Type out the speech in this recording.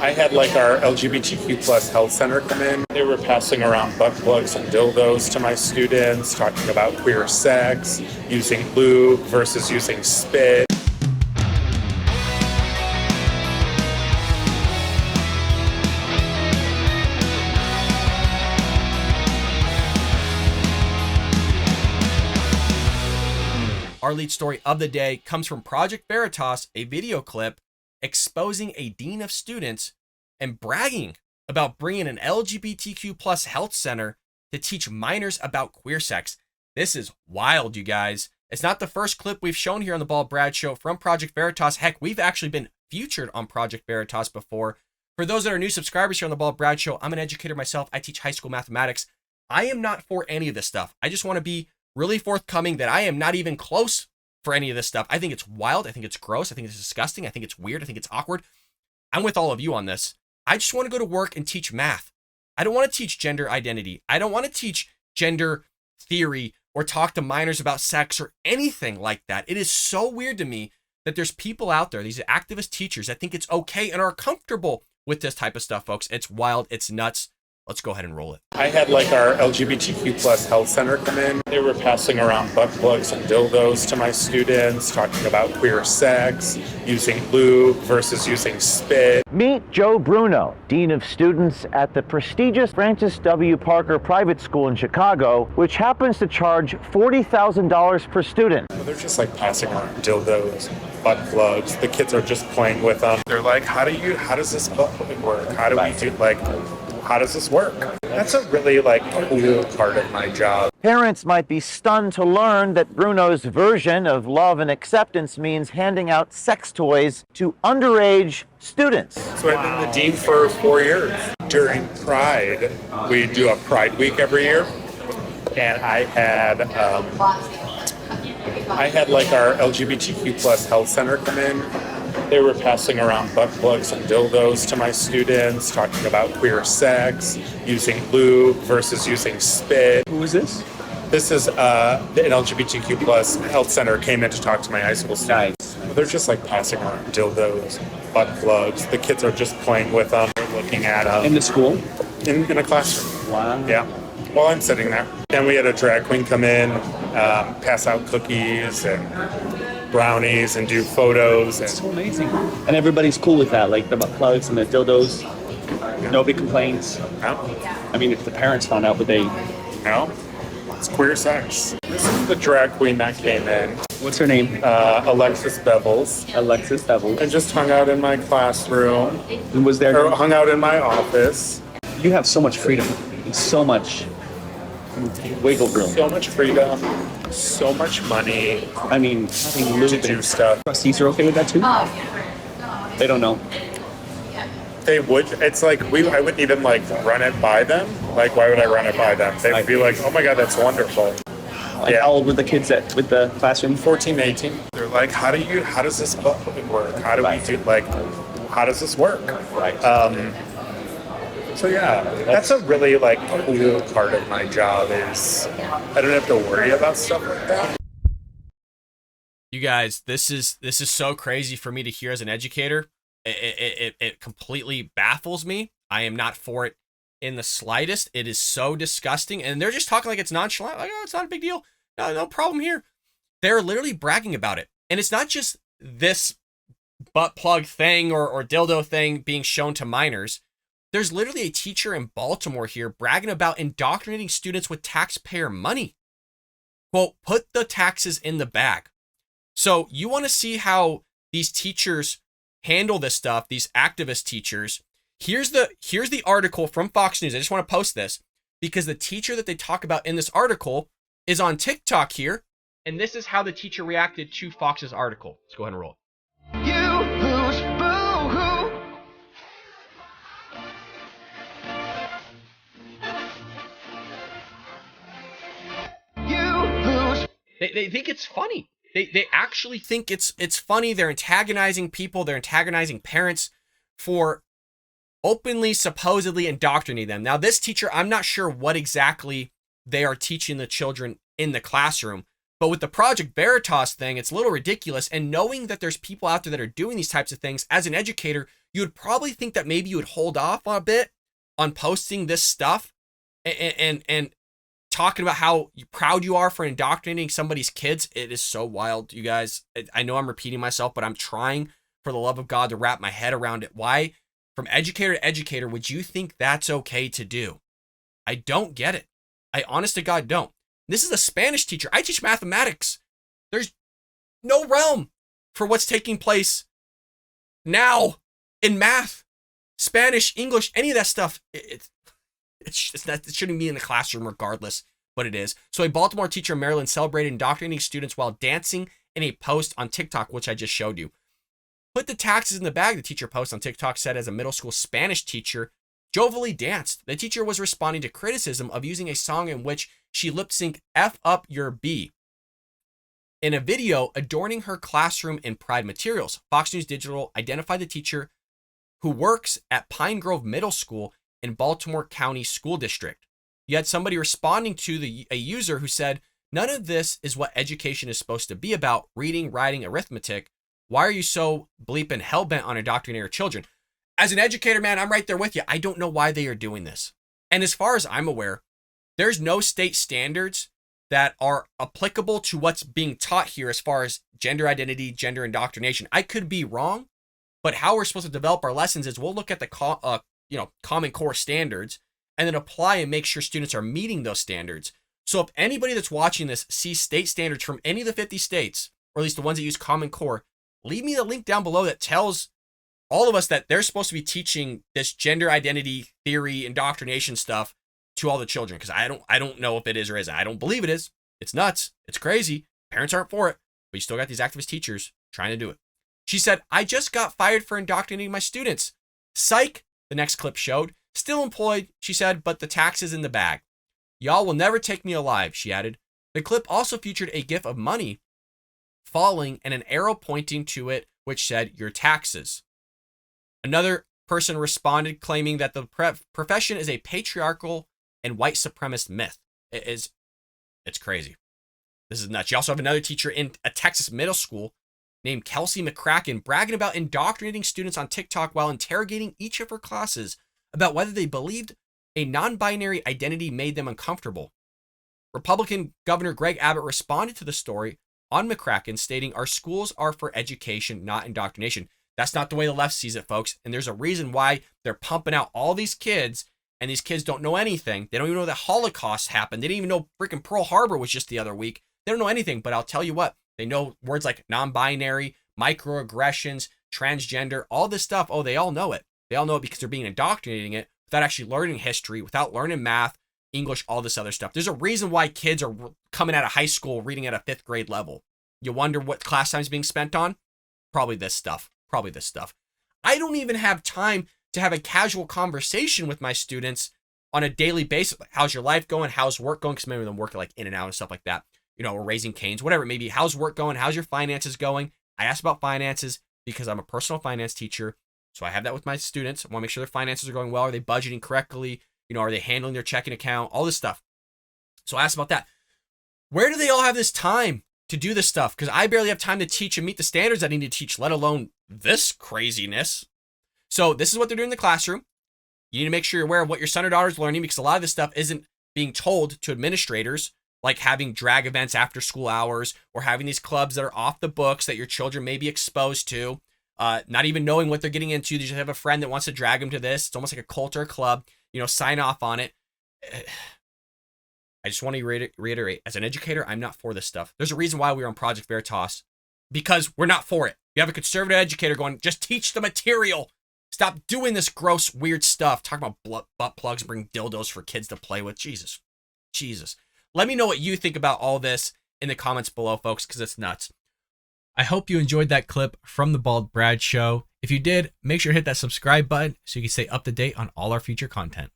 I had like our LGBTQ plus health center come in. They were passing around butt plugs and dildos to my students, talking about queer sex, using lube versus using spit. Our lead story of the day comes from Project Veritas, a video clip exposing a dean of students and bragging about bringing an LGBTQ plus health center to teach minors about queer sex. This is wild, you guys. It's not the first clip we've shown here on the Bald Brad Show from Project Veritas. Heck, we've actually been featured on Project Veritas before. For those that are new subscribers here on the Bald Brad Show, I'm an educator myself. I teach high school mathematics. I am not for any of this stuff. I just want to be really forthcoming that I am not even close for any of this stuff. I think it's wild. I think it's gross. I think it's disgusting. I think it's weird. I think it's awkward. I'm with all of you on this. I just want to go to work and teach math. I don't want to teach gender identity. I don't want to teach gender theory or talk to minors about sex or anything like that. It is so weird to me that there's people out there, these activist teachers, that think it's okay and are comfortable with this type of stuff, folks. It's wild. It's nuts. Let's go ahead and roll it. I had like our LGBTQ plus health center come in. They were passing around butt plugs and dildos to my students, talking about queer sex, using lube versus using spit. Meet Joe Bruno, Dean of Students at the prestigious Francis W. Parker Private School in Chicago, which happens to charge $40,000 per student. They're just like passing around dildos, butt plugs. The kids are just playing with them. They're like, how does this butt plug work? How does this work? That's a really cool part of my job. Parents might be stunned to learn that Bruno's version of love and acceptance means handing out sex toys to underage students. So I've been the dean for 4 years. During Pride, we do a Pride Week every year, and I had like our LGBTQ plus health center come in. They were passing around butt plugs and dildos to my students, talking about queer sex, using lube versus using spit. Who is this? This is an LGBTQ plus health center came in to talk to my high school students. Nice. They're just passing around dildos, butt plugs. The kids are just playing with them. They're looking at them. In the school? In a classroom. Wow. Yeah. While I'm sitting there. Then we had a drag queen come in, pass out cookies and brownies and do photos. It's so amazing. And everybody's cool with that, like the butt plugs and the dildos. Nobody complains. No. I mean, if the parents found out, would they? No. It's queer sex. This is the drag queen that came in. What's her name? Alexis Bevels. Alexis Devil. And just hung out in my classroom. And was there? Or hung out in my office. You have so much freedom and so much wiggle room. So much freedom. So much money. I mean, to do stuff. Trustees are okay with that too? They don't know. They would. It's like I wouldn't even run it by them. Why would I run it by them? They'd be like, "Oh my God, that's wonderful." Yeah. How old were the kids with the classroom? 14, 18. They're like, "How does this work? How does this work?" Right. So yeah, that's a really cool part of my job is I don't have to worry about stuff like that. You guys, this is so crazy for me to hear as an educator. It completely baffles me. I am not for it in the slightest. It is so disgusting. And they're just talking like it's nonchalant. Like, oh, it's not a big deal. No problem here. They're literally bragging about it. And it's not just this butt plug thing or dildo thing being shown to minors. There's literally a teacher in Baltimore here bragging about indoctrinating students with taxpayer money. Quote, put the taxes in the bag. So you want to see how these teachers handle this stuff, these activist teachers. Here's the article from Fox News. I just want to post this because the teacher that they talk about in this article is on TikTok here. And this is how the teacher reacted to Fox's article. Let's go ahead and roll it. You lose, boo-hoo. They think it's funny. They actually think it's funny. They're antagonizing people. They're antagonizing parents for openly, supposedly indoctrinating them. Now, this teacher, I'm not sure what exactly they are teaching the children in the classroom, but with the Project Veritas thing, it's a little ridiculous. And knowing that there's people out there that are doing these types of things, as an educator, you would probably think that maybe you would hold off a bit on posting this stuff and talking about how proud you are for indoctrinating somebody's kids. It is so wild, you guys. I know I'm repeating myself, but I'm trying for the love of God to wrap my head around it. Why, from educator to educator, would you think that's okay to do? I don't get it. I honest to God don't. This is a Spanish teacher. I teach mathematics. There's no realm for what's taking place now in math, Spanish, English, any of that stuff. It shouldn't be in the classroom regardless, but it is. So a Baltimore teacher in Maryland celebrated indoctrinating students while dancing in a post on TikTok, which I just showed you. Put the taxes in the bag, the teacher post on TikTok said as a middle school Spanish teacher jovially danced. The teacher was responding to criticism of using a song in which she lip-synced F Up Your B in a video adorning her classroom in Pride materials. Fox News Digital identified the teacher who works at Pine Grove Middle School in Baltimore County School District. You had somebody responding to a user who said, "None of this is what education is supposed to be about, reading, writing, arithmetic. Why are you so bleeping hell-bent on indoctrinating your children?" As an educator, man, I'm right there with you. I don't know why they are doing this. And as far as I'm aware, there's no state standards that are applicable to what's being taught here as far as gender identity, gender indoctrination. I could be wrong, but how we're supposed to develop our lessons is we'll look at the Common Core standards and then apply and make sure students are meeting those standards. So if anybody that's watching this sees state standards from any of the 50 states, or at least the ones that use Common Core, leave me the link down below that tells all of us that they're supposed to be teaching this gender identity theory, indoctrination stuff to all the children. Because I don't know if it is or isn't. I don't believe it is. It's nuts. It's crazy. Parents aren't for it, but you still got these activist teachers trying to do it. She said, "I just got fired for indoctrinating my students. Psych," the next clip showed. "Still employed," she said, "but the tax is in the bag. Y'all will never take me alive," she added. The clip also featured a gif of money falling and an arrow pointing to it, which said, "Your taxes." Another person responded claiming that the profession is a patriarchal and white supremacist myth. It's crazy. This is nuts. You also have another teacher in a Texas middle school named Kelsey McCracken bragging about indoctrinating students on TikTok while interrogating each of her classes about whether they believed a non-binary identity made them uncomfortable. Republican Governor Greg Abbott responded to the story on McCracken, stating, "Our schools are for education, not indoctrination." That's not the way the left sees it, folks. And there's a reason why they're pumping out all these kids, and these kids don't know anything. They don't even know the Holocaust happened. They didn't even know freaking Pearl Harbor was just the other week. They don't know anything, but I'll tell you what, they know words like non-binary, microaggressions, transgender, all this stuff. Oh, they all know it. They all know it because they're being indoctrinating it without actually learning history, without learning math, English, all this other stuff. There's a reason why kids are coming out of high school reading at a 5th grade level. You wonder what class time is being spent on? Probably this stuff. I don't even have time to have a casual conversation with my students on a daily basis. How's your life going? How's work going? Because many of them work like in and out and stuff like that. You know, we're raising canes, whatever it may be. How's work going? How's your finances going? I ask about finances because I'm a personal finance teacher. So I have that with my students. I want to make sure their finances are going well. Are they budgeting correctly? You know, are they handling their checking account? All this stuff. So I ask about that. Where do they all have this time to do this stuff? Because I barely have time to teach and meet the standards I need to teach, let alone this craziness. So this is what they're doing in the classroom. You need to make sure you're aware of what your son or daughter is learning, because a lot of this stuff isn't being told to administrators, like having drag events after school hours or having these clubs that are off the books that your children may be exposed to, not even knowing what they're getting into. They just have a friend that wants to drag them to this. It's almost like a cult or a club, you know, sign off on it. I just want to reiterate, as an educator, I'm not for this stuff. There's a reason why we're on Project Veritas, because we're not for it. You have a conservative educator going, just teach the material. Stop doing this gross, weird stuff. Talking about butt plugs and bring dildos for kids to play with. Jesus. Let me know what you think about all this in the comments below, folks, because it's nuts. I hope you enjoyed that clip from the Bald Brad Show. If you did, make sure to hit that subscribe button so you can stay up to date on all our future content.